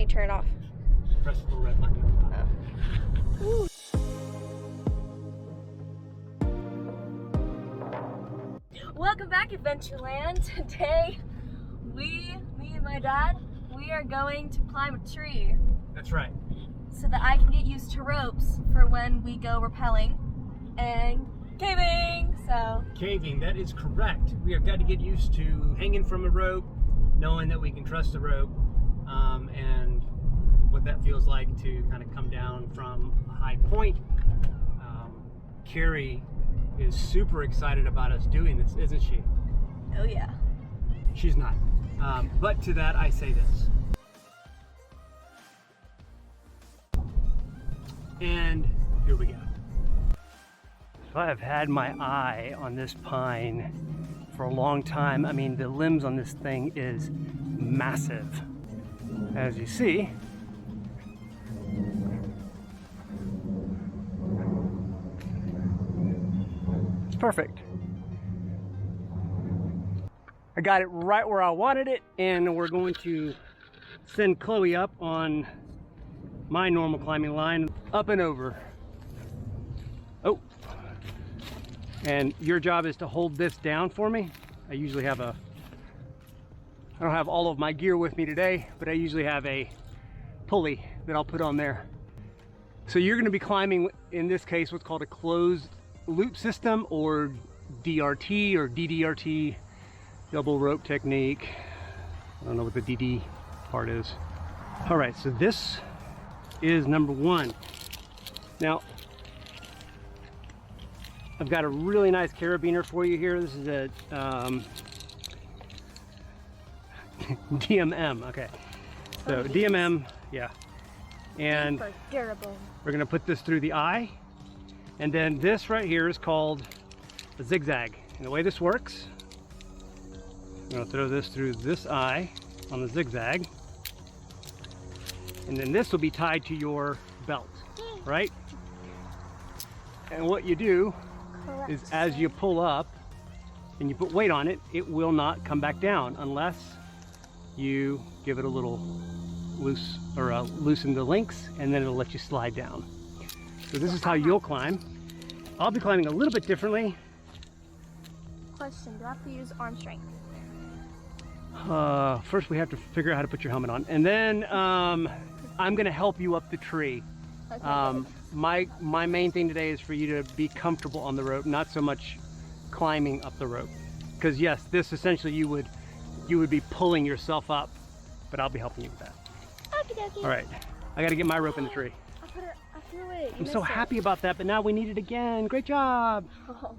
me turn off? Press the little red button. Oh. Welcome back, Adventureland. Today, me and my dad, we are going to climb a tree. That's right. So that I can get used to ropes for when we go rappelling and caving. Caving, that is correct. We have got to get used to hanging from a rope, knowing that we can trust the rope, and what that feels like to kind of come down from a high point. Carrie is super excited about us doing this, isn't she? Oh yeah. She's not. But to that I say this. And here we go. So I have had my eye on this pine for a long time. I mean, the limbs on this thing is massive. As you see, it's perfect. I got it right where I wanted it, and we're going to send Chloe up on my normal climbing line, up and over. Oh, and your job is to hold this down for me. I usually have I don't have all of my gear with me today, but I usually have a pulley that I'll put on there. So you're going to be climbing, in this case, what's called a closed loop system, or DRT or DDRT, double rope technique. I don't know what the DD part is. All right, so this is number one. Now, I've got a really nice carabiner for you here. This is a DMM, okay. So DMM, yeah. And we're gonna put this through the eye. And then this right here is called a zigzag. And the way this works, I'm gonna throw this through this eye on the zigzag. And then this will be tied to your belt, right? And what you do is, as you pull up and you put weight on it, it will not come back down unless you give it a little loose, or loosen the links, and then it'll let you slide down. So this is how you'll climb. I'll be climbing a little bit differently. Question, do I have to use arm strength? First we have to figure out how to put your helmet on, and then I'm gonna help you up the tree. Okay, my main thing today is for you to be comfortable on the rope, not so much climbing up the rope. Because yes, this essentially you would be pulling yourself up, but I'll be helping you with that. Okey-dokey. All right, I got to get my rope in the tree. I threw it. I'm so happy about that, but now we need it again. Great job. All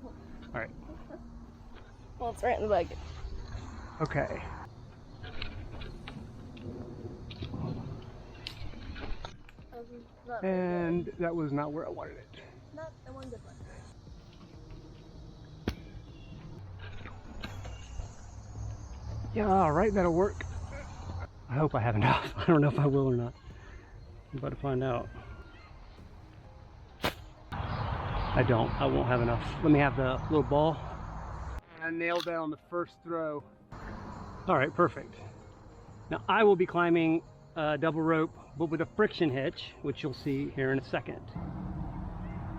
right. Well, it's right in the bucket. Okay. And that was not where I wanted it. Not the one good one. Yeah, all right, that'll work. I hope I have enough. I don't know if I will or not. I'm about to find out. I won't have enough. Let me have the little ball. I nailed that on the first throw. All right, perfect. Now I will be climbing a double rope, but with a friction hitch, which you'll see here in a second.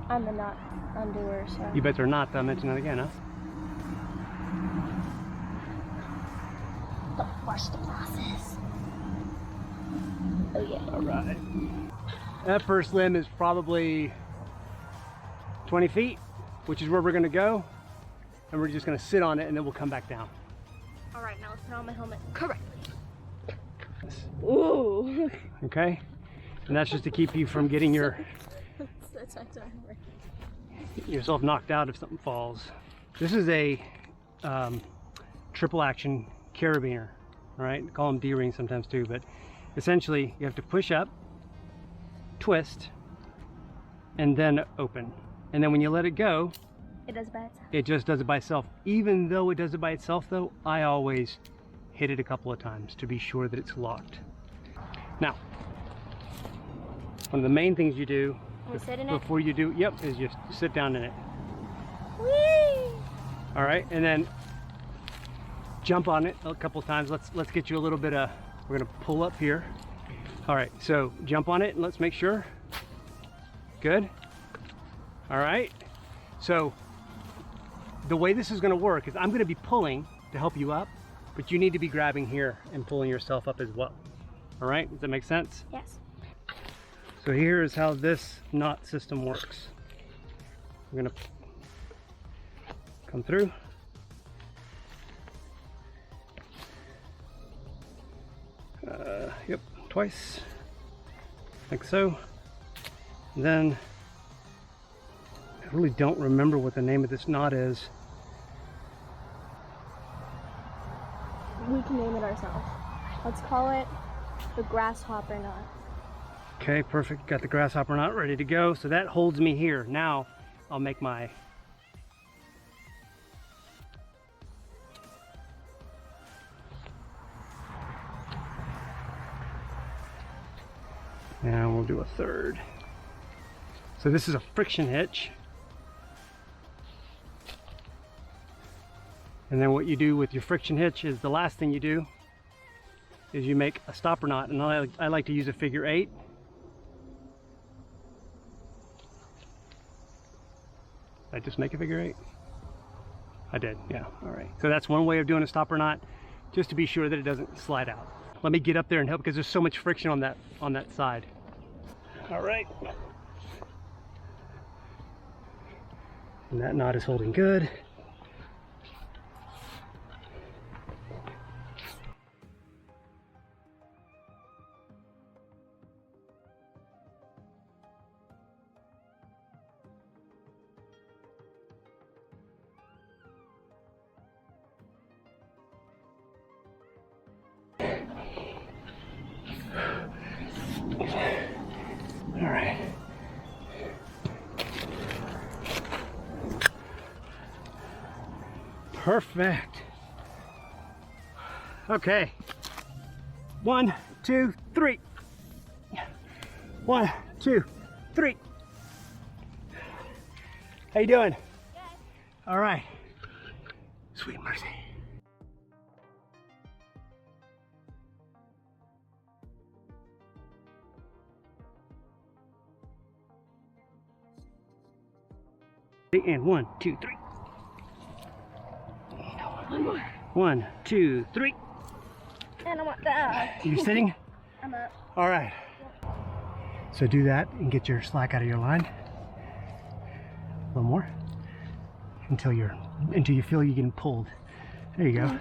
I'm the not undoer, so. You bet they're not. I'll mention that again, huh? Don't rush the process. Oh yeah. All right. That first limb is probably 20 feet, which is where we're gonna go. And we're just gonna sit on it and then we'll come back down. All right, now let's put on my helmet correctly. Ooh. Okay? And that's just to keep you from getting yourself knocked out if something falls. This is a triple action carabiner, right? Call them D-rings sometimes too, but essentially you have to push up, twist, and then open. And then when you let it go, it does it by itself. It just does it by itself. Even though it does it by itself though, I always hit it a couple of times to be sure that it's locked. Now, one of the main things you do before you do, yep, is just sit down in it. Whee! All right, and then jump on it a couple of times. Let's get you a little bit of, we're gonna pull up here. All right, so jump on it and let's make sure. Good. All right. So the way this is going to work is I'm going to be pulling to help you up, but you need to be grabbing here and pulling yourself up as well. All right, does that make sense? Yes. So here is how this knot system works. We're going to come through. Yep, twice, like so. And then, I really don't remember what the name of this knot is. We can name it ourselves. Let's call it the grasshopper knot. Okay, perfect. Got the grasshopper knot ready to go. So that holds me here. Now I'll make my and we'll do a third. So this is a friction hitch. And then what you do with your friction hitch is the last thing you do is you make a stopper knot, and I like to use a figure 8. Did I just make a figure 8? I did, yeah, all right. So that's one way of doing a stopper knot, just to be sure that it doesn't slide out. Let me get up there and help because there's so much friction on that side. All right. And that knot is holding good. All right. Perfect. Okay. 1, 2, 3. 1, 2, 3. How you doing? Good. All right. Sweet mercy. And 1, 2, 3. One more. 1, 2, 3. And I want that. You sitting? I'm up. All right. So do that and get your slack out of your line. A little more until you feel you're getting pulled. There you go.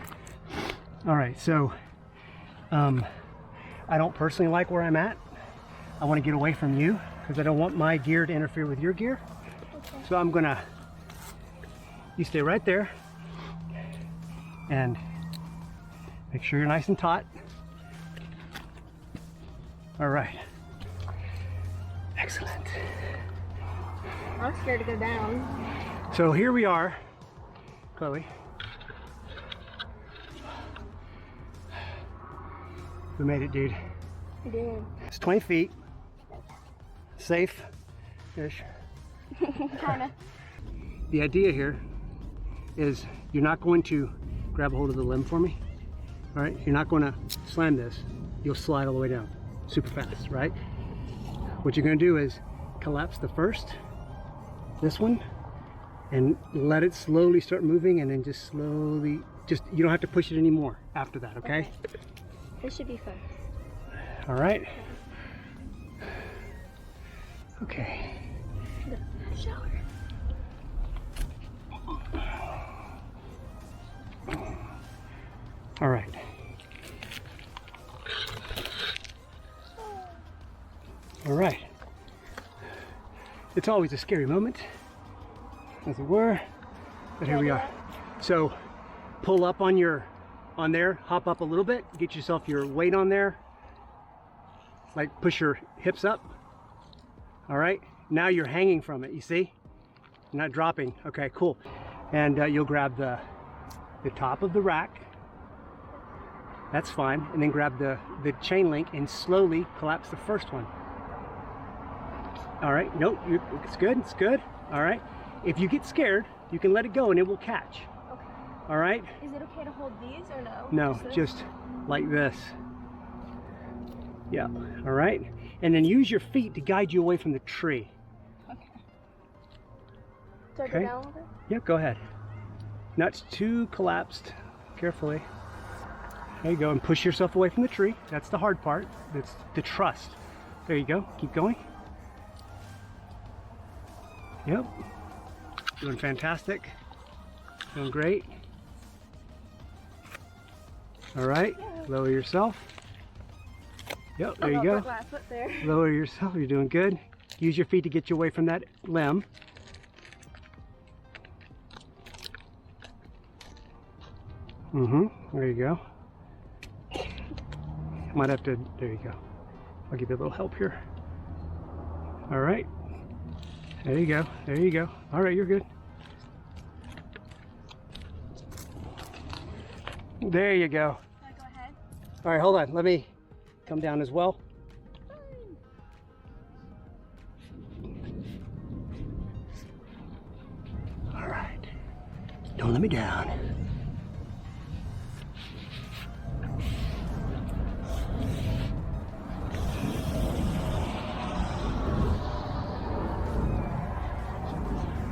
All right. So I don't personally like where I'm at. I want to get away from you because I don't want my gear to interfere with your gear. Okay. So I'm gonna. You stay right there and make sure you're nice and taut. All right. Excellent. I'm scared to go down. So here we are, Chloe. We made it, dude. We did. It's 20 feet. Safe-ish. Kinda. The idea here is you're not going to grab a hold of the limb for me. All right, you're not going to slam this. You'll slide all the way down super fast, right? What you're going to do is collapse the first, this one, and let it slowly start moving, and then just slowly, you don't have to push it anymore after that, okay? This should be fun. All right. Okay. Shower. All right. All right. It's always a scary moment, as it were, but here we are. So pull up on there, hop up a little bit, get yourself your weight on there, like push your hips up. All right, now you're hanging from it, you see? You're not dropping. Okay, cool. And you'll grab the top of the rack. That's fine. And then grab the chain link and slowly collapse the first one. All right, nope, it's good, it's good. All right, if you get scared, you can let it go and it will catch. Okay. All right? Is it okay to hold these or no? No, just like this. Yeah, all right. And then use your feet to guide you away from the tree. Okay. Do I Okay. go down a little bit? Yep, go ahead. Not too collapsed. Carefully. There you go, and push yourself away from the tree. That's the hard part. That's the trust. There you go. Keep going. Yep. Doing fantastic. Doing great. All right. Lower yourself. Yep, there you go. Last foot there. Lower yourself. You're doing good. Use your feet to get you away from that limb. There you go. Might have to, there you go. I'll give you a little help here. All right. There you go. There you go. All right, you're good. There you go. Can I go ahead? All right, hold on. Let me come down as well. All right. Don't let me down.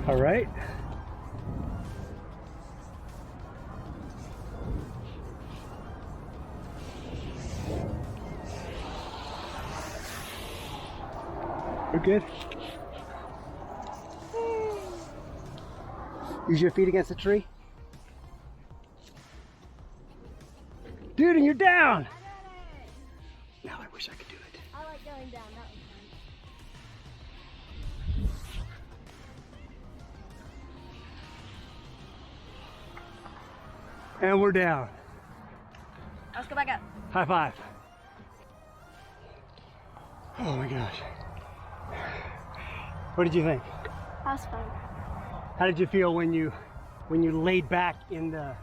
All right. We're good. Use your feet against the tree. Dude, and you're down. I did it. Now I wish I could do it. I like going down. That was fun. And we're down. Let's go back up. High five. Oh my gosh. What did you think? That was fun. How did you feel when you laid back in the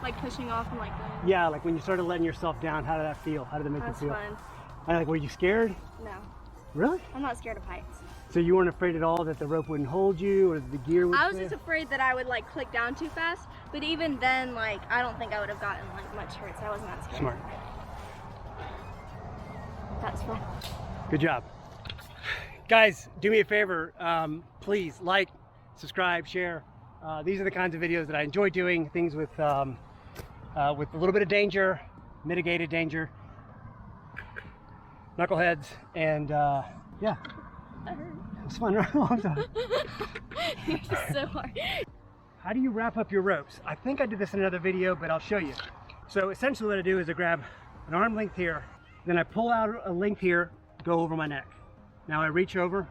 Like pushing off and like going. yeah, like when you started letting yourself down? How did that feel? How did it make That was you feel? fun. Were you scared? No, Really? I'm not scared of heights. So you weren't afraid at all that the rope wouldn't hold you or that the gear would I was fail? just afraid that I would like click down too fast. But even then, like I don't think I would have gotten like much hurt. So I wasn't that scared. Smart. That's fun. Good job. Guys, do me a favor. Please like, subscribe, share. These are the kinds of videos that I enjoy doing. Things with a little bit of danger, mitigated danger, knuckleheads, and yeah. That hurt. It's fun, right? I'm sorry. You're just so hard. How do you wrap up your ropes? I think I did this in another video, but I'll show you. So essentially what I do is I grab an arm length here, then I pull out a length here, go over my neck. Now I reach over,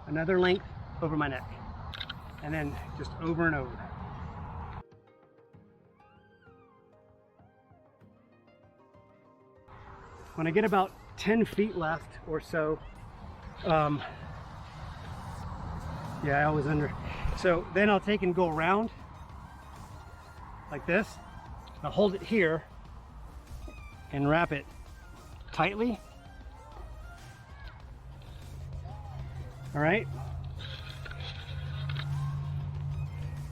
another length over my neck, and then just over and over. When I get about 10 feet left or so, yeah, I was under. So then I'll take and go around like this. I'll hold it here and wrap it tightly. All right.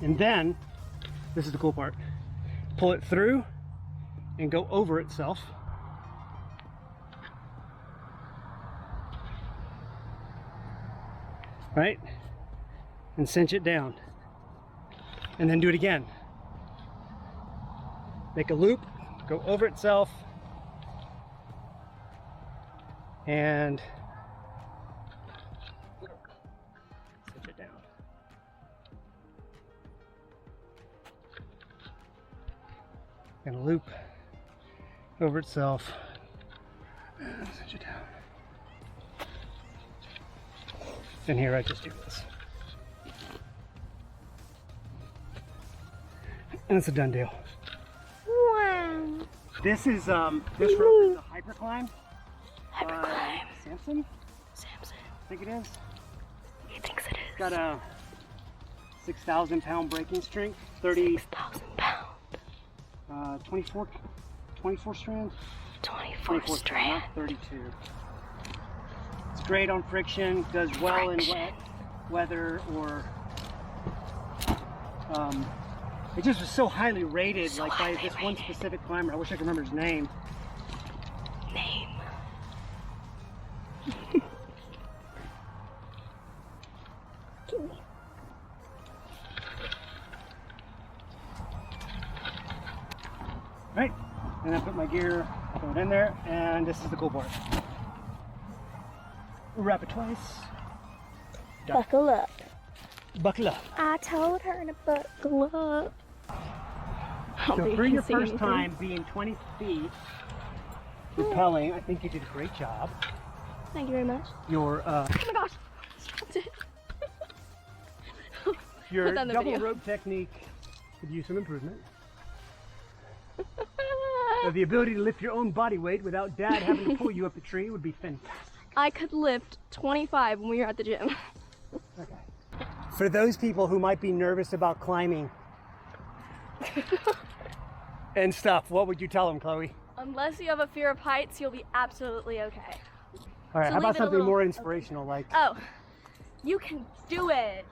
And then, this is the cool part, pull it through and go over itself. Right? And cinch it down. And then do it again. Make a loop, go over itself, and cinch it down. And a loop over itself, and cinch it down. And here I just do this. And it's a done deal. Wow. This is this rope is a hyper climb. Hyperclimb. Samson, Samson. I think it is. He thinks it is. Got a 6,000 pound breaking strength, 30, 6,000 pounds. 24 strands. 24 strand. Not 32. It's great on friction. Does well in wet weather or. It just was so highly rated, like by this one specific climber. I wish I could remember his name. Right, and I put my gear, throw it in there, and this is the cool part. Wrap it twice. Done. Buckle up. Buckle up. I told her to buckle up. So for your first time being 20 feet, rappelling, I think you did a great job. Thank you very much. Your Oh my gosh. Stopped it. your Put that in the double video. rope technique could use some improvement. The ability to lift your own body weight without Dad having to pull you up the tree would be fantastic. I could lift 25 when we were at the gym. Okay. For those people who might be nervous about climbing and stuff, what would you tell them, Chloe? Unless you have a fear of heights, you'll be absolutely okay. All right, So how about leave it a something little- more inspirational, like Oh, you can do it.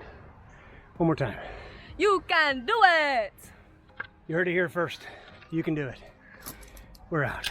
one more time. You can do it. You heard it here first. You can do it. We're out.